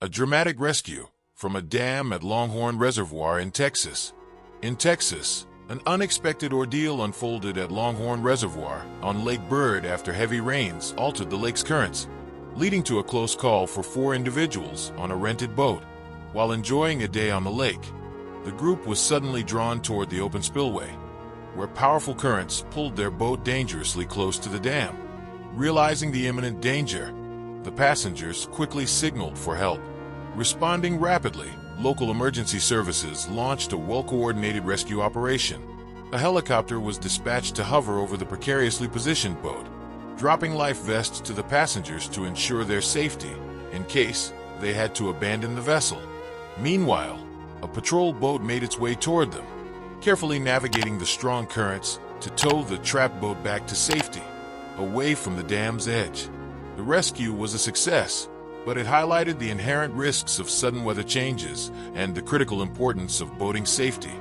A dramatic rescue from a dam at Longhorn Reservoir in Texas. In Texas, an unexpected ordeal unfolded at Longhorn Reservoir on Lake Bird after heavy rains altered the lake's currents, leading to a close call for 4 individuals on a rented boat. While enjoying a day on the lake, the group was suddenly drawn toward the open spillway, where powerful currents pulled their boat dangerously close to the dam. Realizing the imminent danger, the passengers quickly signaled for help. Responding rapidly, local emergency services launched a well-coordinated rescue operation. A helicopter was dispatched to hover over the precariously positioned boat, dropping life vests to the passengers to ensure their safety in case they had to abandon the vessel. Meanwhile, a patrol boat made its way toward them, carefully navigating the strong currents to tow the trapped boat back to safety, away from the dam's edge. The rescue was a success, but it highlighted the inherent risks of sudden weather changes and the critical importance of boating safety.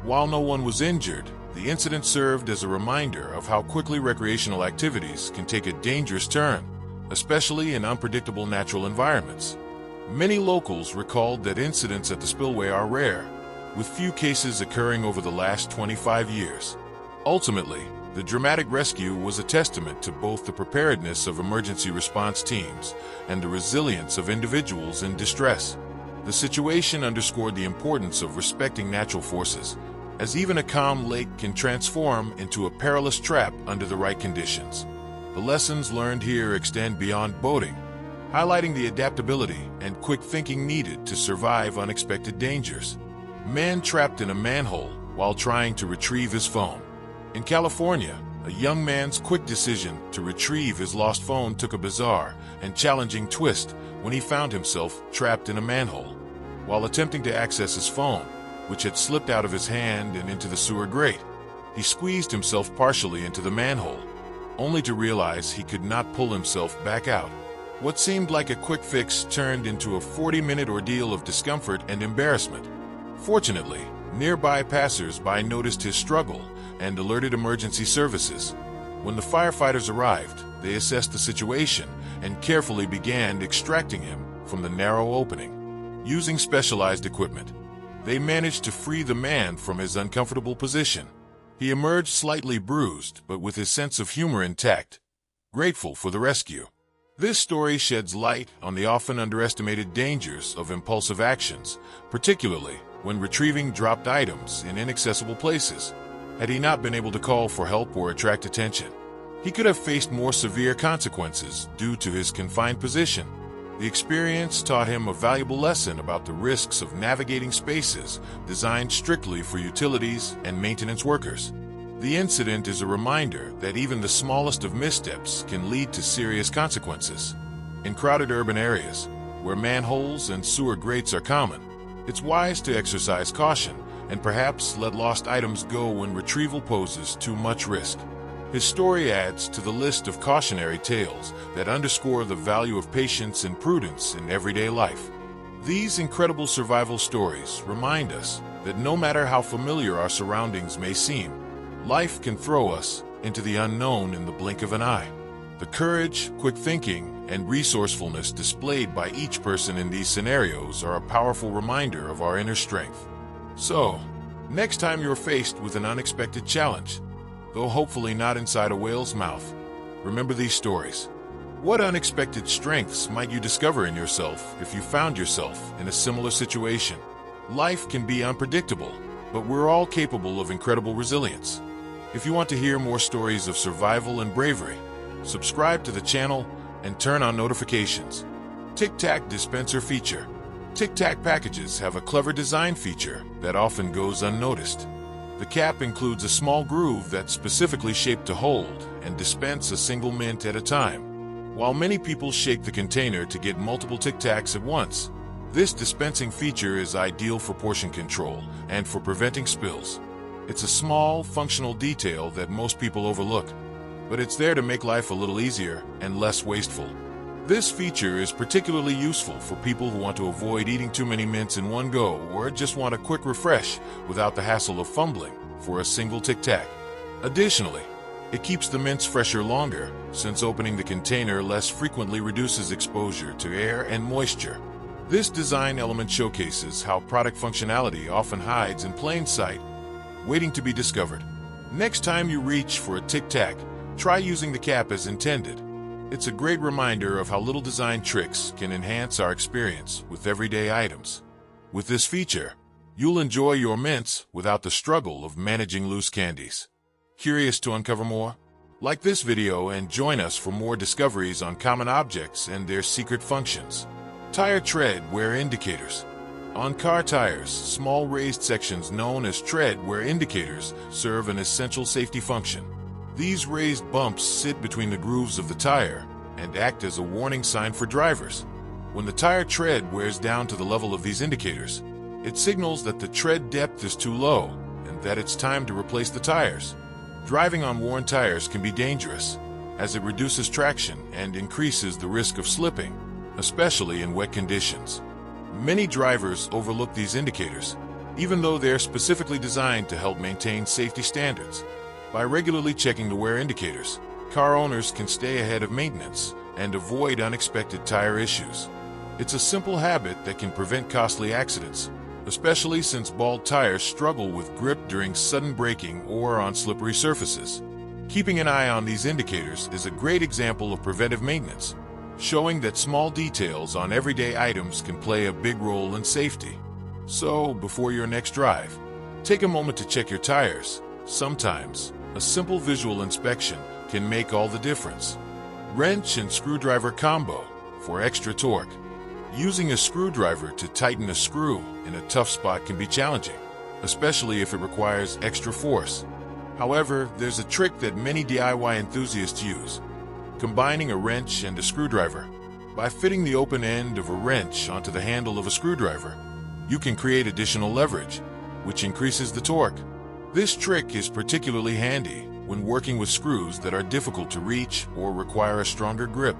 While no one was injured, the incident served as a reminder of how quickly recreational activities can take a dangerous turn, especially in unpredictable natural environments. Many locals recalled that incidents at the spillway are rare, with few cases occurring over the last 25 years. Ultimately, the dramatic rescue was a testament to both the preparedness of emergency response teams and the resilience of individuals in distress. The situation underscored the importance of respecting natural forces, as even a calm lake can transform into a perilous trap under the right conditions. The lessons learned here extend beyond boating, highlighting the adaptability and quick thinking needed to survive unexpected dangers. Man trapped in a manhole while trying to retrieve his phone. In California, a young man's quick decision to retrieve his lost phone took a bizarre and challenging twist when he found himself trapped in a manhole. While attempting to access his phone, which had slipped out of his hand and into the sewer grate, he squeezed himself partially into the manhole, only to realize he could not pull himself back out. What seemed like a quick fix turned into a 40-minute ordeal of discomfort and embarrassment. Fortunately, nearby passers-by noticed his struggle and alerted emergency services. When the firefighters arrived, they assessed the situation and carefully began extracting him from the narrow opening. Using specialized equipment, they managed to free the man from his uncomfortable position. He emerged slightly bruised, but with his sense of humor intact, grateful for the rescue. This story sheds light on the often underestimated dangers of impulsive actions, particularly when retrieving dropped items in inaccessible places. Had he not been able to call for help or attract attention, he could have faced more severe consequences due to his confined position. The experience taught him a valuable lesson about the risks of navigating spaces designed strictly for utilities and maintenance workers. The incident is a reminder that even the smallest of missteps can lead to serious consequences. In crowded urban areas, where manholes and sewer grates are common, it's wise to exercise caution and perhaps let lost items go when retrieval poses too much risk. His story adds to the list of cautionary tales that underscore the value of patience and prudence in everyday life. These incredible survival stories remind us that no matter how familiar our surroundings may seem, life can throw us into the unknown in the blink of an eye. The courage, quick thinking, and resourcefulness displayed by each person in these scenarios are a powerful reminder of our inner strength. So, next time you're faced with an unexpected challenge, though hopefully not inside a whale's mouth, remember these stories. What unexpected strengths might you discover in yourself if you found yourself in a similar situation? Life can be unpredictable, but we're all capable of incredible resilience. If you want to hear more stories of survival and bravery, subscribe to the channel and turn on notifications. Tic Tac dispenser feature. Tic Tac packages have a clever design feature that often goes unnoticed. The cap includes a small groove that's specifically shaped to hold and dispense a single mint at a time. While many people shake the container to get multiple Tic Tacs at once, this dispensing feature is ideal for portion control and for preventing spills. It's a small, functional detail that most people overlook, but it's there to make life a little easier and less wasteful. This feature is particularly useful for people who want to avoid eating too many mints in one go or just want a quick refresh without the hassle of fumbling for a single Tic Tac. Additionally, it keeps the mints fresher longer, since opening the container less frequently reduces exposure to air and moisture. This design element showcases how product functionality often hides in plain sight, waiting to be discovered. Next time you reach for a Tic Tac, try using the cap as intended. It's a great reminder of how little design tricks can enhance our experience with everyday items. With this feature, you'll enjoy your mints without the struggle of managing loose candies. Curious to uncover more? Like this video and join us for more discoveries on common objects and their secret functions. Tire tread wear indicators. On car tires, small raised sections known as tread wear indicators serve an essential safety function. These raised bumps sit between the grooves of the tire and act as a warning sign for drivers. When the tire tread wears down to the level of these indicators, it signals that the tread depth is too low and that it's time to replace the tires. Driving on worn tires can be dangerous, as it reduces traction and increases the risk of slipping, especially in wet conditions. Many drivers overlook these indicators, even though they're specifically designed to help maintain safety standards. By regularly checking the wear indicators, car owners can stay ahead of maintenance and avoid unexpected tire issues. It's a simple habit that can prevent costly accidents, especially since bald tires struggle with grip during sudden braking or on slippery surfaces. Keeping an eye on these indicators is a great example of preventive maintenance, showing that small details on everyday items can play a big role in safety. So, before your next drive, take a moment to check your tires. Sometimes, a simple visual inspection can make all the difference. Wrench and screwdriver combo for extra torque. Using a screwdriver to tighten a screw in a tough spot can be challenging, especially if it requires extra force. However, there's a trick that many DIY enthusiasts use: combining a wrench and a screwdriver. By fitting the open end of a wrench onto the handle of a screwdriver, you can create additional leverage, which increases the torque. This trick is particularly handy when working with screws that are difficult to reach or require a stronger grip.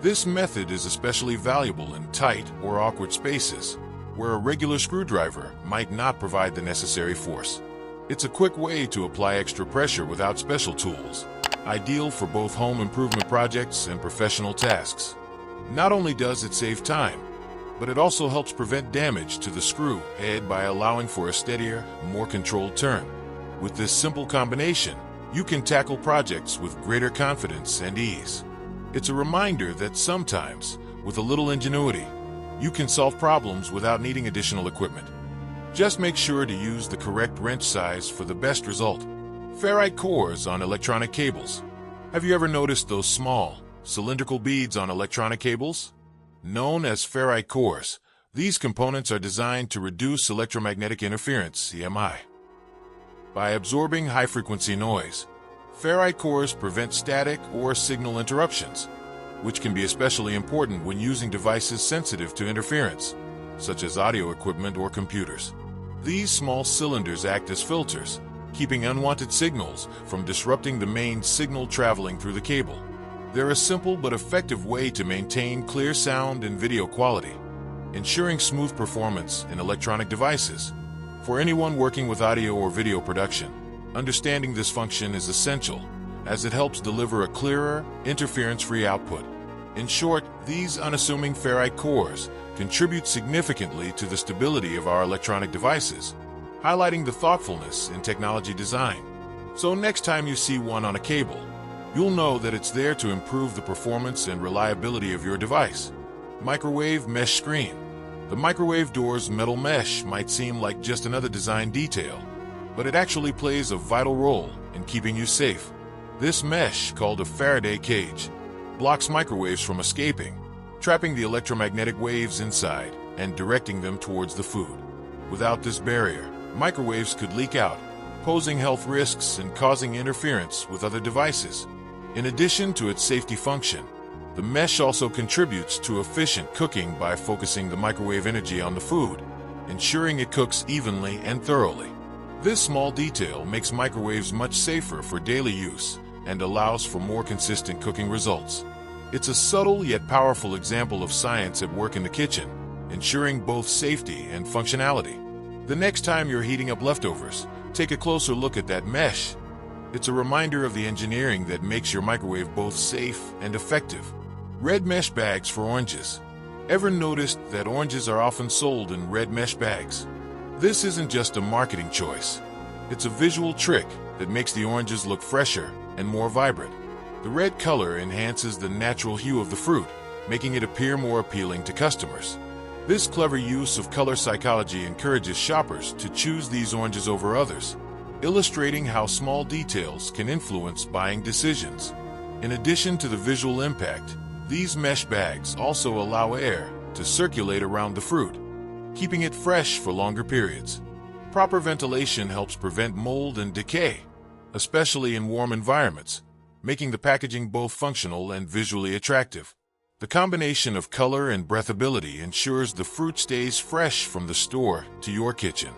This method is especially valuable in tight or awkward spaces, where a regular screwdriver might not provide the necessary force. It's a quick way to apply extra pressure without special tools, ideal for both home improvement projects and professional tasks. Not only does it save time, but it also helps prevent damage to the screw head by allowing for a steadier, more controlled turn. With this simple combination, you can tackle projects with greater confidence and ease. It's a reminder that sometimes, with a little ingenuity, you can solve problems without needing additional equipment. Just make sure to use the correct wrench size for the best result. Ferrite cores on electronic cables. Have you ever noticed those small, cylindrical beads on electronic cables? Known as ferrite cores, these components are designed to reduce electromagnetic interference, EMI. By absorbing high-frequency noise, ferrite cores prevent static or signal interruptions, which can be especially important when using devices sensitive to interference, such as audio equipment or computers. These small cylinders act as filters, keeping unwanted signals from disrupting the main signal traveling through the cable. They're a simple but effective way to maintain clear sound and video quality, ensuring smooth performance in electronic devices. For anyone working with audio or video production, understanding this function is essential, as it helps deliver a clearer, interference-free output. In short, these unassuming ferrite cores contribute significantly to the stability of our electronic devices, highlighting the thoughtfulness in technology design. So next time you see one on a cable, you'll know that it's there to improve the performance and reliability of your device. Microwave mesh screen. The microwave door's metal mesh might seem like just another design detail, but it actually plays a vital role in keeping you safe. This mesh, called a Faraday cage, blocks microwaves from escaping, trapping the electromagnetic waves inside and directing them towards the food. Without this barrier, microwaves could leak out, posing health risks and causing interference with other devices. In addition to its safety function, the mesh also contributes to efficient cooking by focusing the microwave energy on the food, ensuring it cooks evenly and thoroughly. This small detail makes microwaves much safer for daily use and allows for more consistent cooking results. It's a subtle yet powerful example of science at work in the kitchen, ensuring both safety and functionality. The next time you're heating up leftovers, take a closer look at that mesh. It's a reminder of the engineering that makes your microwave both safe and effective. Red mesh bags for oranges. Ever noticed that oranges are often sold in red mesh bags? This isn't just a marketing choice. It's a visual trick that makes the oranges look fresher and more vibrant. The red color enhances the natural hue of the fruit, making it appear more appealing to customers. This clever use of color psychology encourages shoppers to choose these oranges over others, illustrating how small details can influence buying decisions. In addition to the visual impact, these mesh bags also allow air to circulate around the fruit, keeping it fresh for longer periods. Proper ventilation helps prevent mold and decay, especially in warm environments, making the packaging both functional and visually attractive. The combination of color and breathability ensures the fruit stays fresh from the store to your kitchen.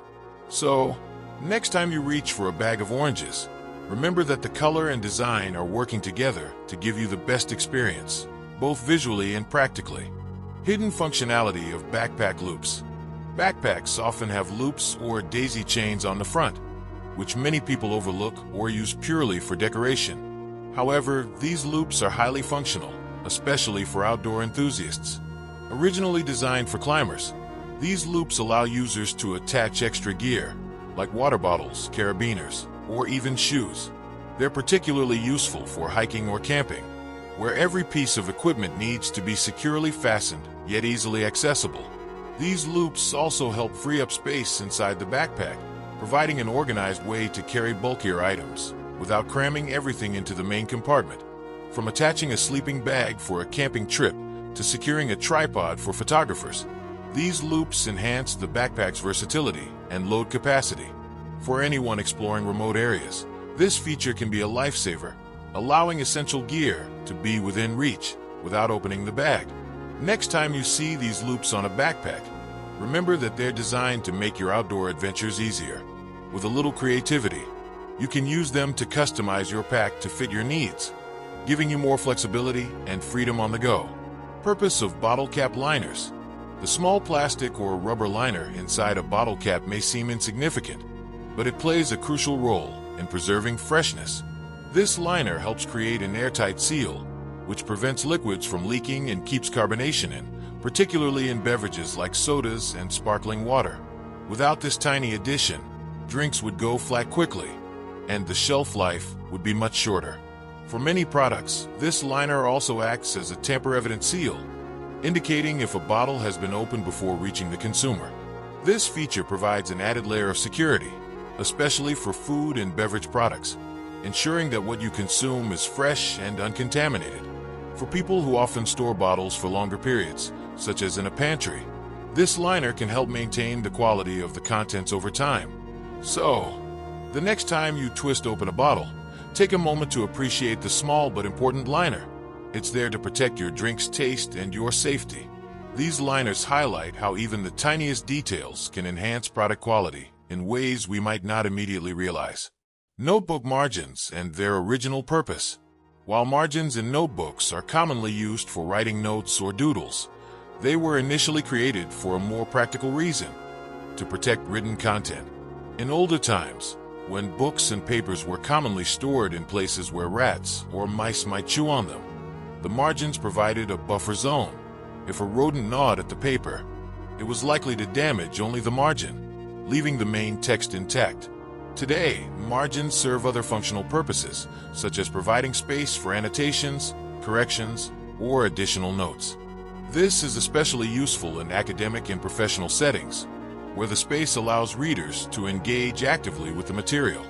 So, next time you reach for a bag of oranges, remember that the color and design are working together to give you the best experience, both visually and practically. Hidden functionality of backpack loops. Backpacks often have loops or daisy chains on the front, which many people overlook or use purely for decoration. However, these loops are highly functional, especially for outdoor enthusiasts. Originally designed for climbers, these loops allow users to attach extra gear, like water bottles, carabiners, or even shoes. They're particularly useful for hiking or camping, where every piece of equipment needs to be securely fastened, yet easily accessible. These loops also help free up space inside the backpack, providing an organized way to carry bulkier items without cramming everything into the main compartment. From attaching a sleeping bag for a camping trip to securing a tripod for photographers, these loops enhance the backpack's versatility and load capacity. For anyone exploring remote areas, this feature can be a lifesaver, allowing essential gear to be within reach without opening the bag. Next time you see these loops on a backpack, remember that they're designed to make your outdoor adventures easier. With a little creativity, you can use them to customize your pack to fit your needs, giving you more flexibility and freedom on the go. Purpose of bottle cap liners. The small plastic or rubber liner inside a bottle cap may seem insignificant, but it plays a crucial role in preserving freshness. This liner helps create an airtight seal, which prevents liquids from leaking and keeps carbonation in, particularly in beverages like sodas and sparkling water. Without this tiny addition, drinks would go flat quickly, and the shelf life would be much shorter. For many products, this liner also acts as a tamper-evident seal, indicating if a bottle has been opened before reaching the consumer. This feature provides an added layer of security, especially for food and beverage products, ensuring that what you consume is fresh and uncontaminated. For people who often store bottles for longer periods, such as in a pantry, this liner can help maintain the quality of the contents over time. So, the next time you twist open a bottle, take a moment to appreciate the small but important liner. It's there to protect your drink's taste and your safety. These liners highlight how even the tiniest details can enhance product quality in ways we might not immediately realize. Notebook margins and their original purpose. While margins in notebooks are commonly used for writing notes or doodles, they were initially created for a more practical reason: to protect written content. In older times, when books and papers were commonly stored in places where rats or mice might chew on them, the margins provided a buffer zone. If a rodent gnawed at the paper, it was likely to damage only the margin, leaving the main text intact. Today, margins serve other functional purposes, such as providing space for annotations, corrections, or additional notes. This is especially useful in academic and professional settings, where the space allows readers to engage actively with the material.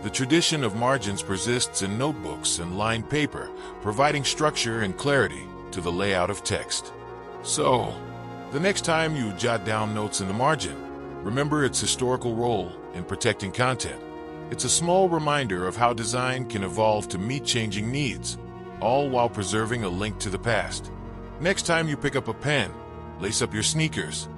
The tradition of margins persists in notebooks and lined paper, providing structure and clarity to the layout of text. So, the next time you jot down notes in the margin, remember its historical role in protecting content. It's a small reminder of how design can evolve to meet changing needs, all while preserving a link to the past. Next time you pick up a pen, lace up your sneakers,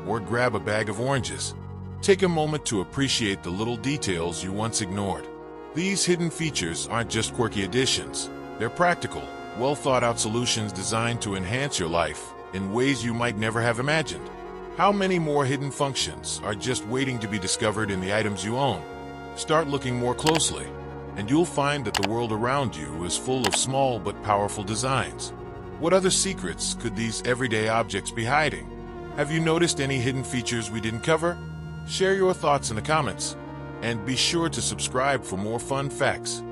or grab a bag of oranges, take a moment to appreciate the little details you once ignored. These hidden features aren't just quirky additions. They're practical, well-thought-out solutions designed to enhance your life in ways you might never have imagined. How many more hidden functions are just waiting to be discovered in the items you own? Start looking more closely, and you'll find that the world around you is full of small but powerful designs. What other secrets could these everyday objects be hiding? Have you noticed any hidden features we didn't cover? Share your thoughts in the comments, and be sure to subscribe for more fun facts.